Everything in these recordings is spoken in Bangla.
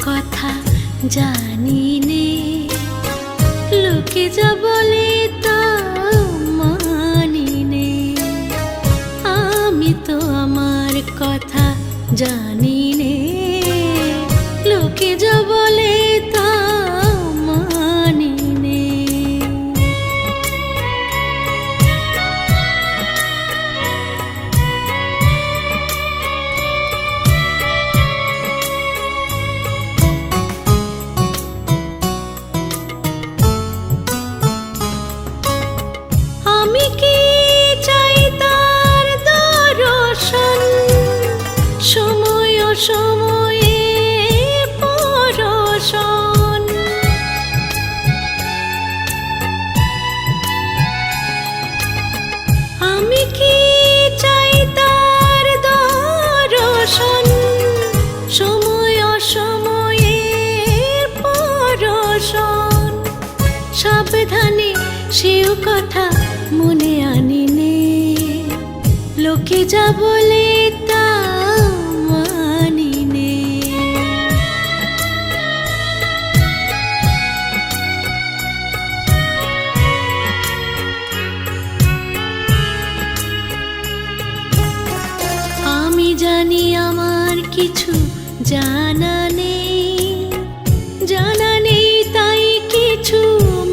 কথা জানি নে, লোকে যা বলে তা মানি নে। আমি তো আমার কথা জানি নে, লোকে যা বলে তা মানি নে। আমি কি চাই তার দর্শন, সময় অসময়ে পরশন। আমি কি চাই তার দর্শন, সময় অসময়ে পরশন। সাবধানে সেও কথা মনে আনি নে, লোকে যা বলে তা মানি নে। আমি জানি আমার কিছু জানা নেই, জানা নেই তাই কিছু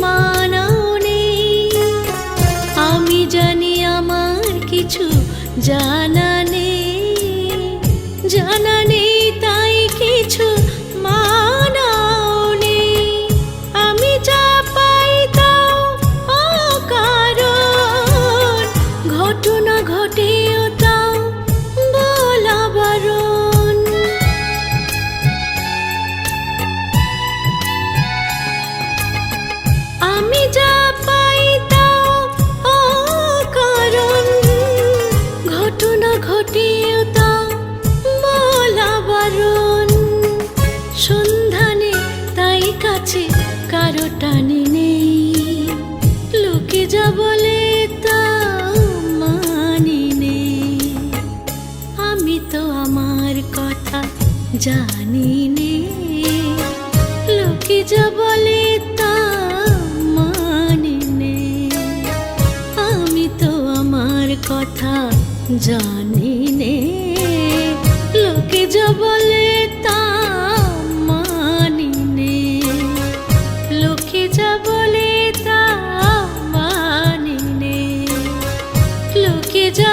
মানাও নেই। আমি জানি আমার কিছু জানা নেই, জানা নেই তাই কিছু মানাও নেই। আমি যা পাই তাও অকারণ, ঘটনা ঘটেও তাও বলা বারণ। আমি যা পাই তাও অকারণ, ঘটনা ঘটেও তাও বলা বারণ। সন্ধানে তাই কাছে কারো টানি নেই, লোকে যা বলে তা মানি নে। আমি তো আমার কথা জানি নে, লোকে যা বলে তা মানি নে। আমি তো আমার কথা জানি নে, লোকে যা বলে তা মানি নে। লোকে যা বলে তা মানি নে, লোকে যা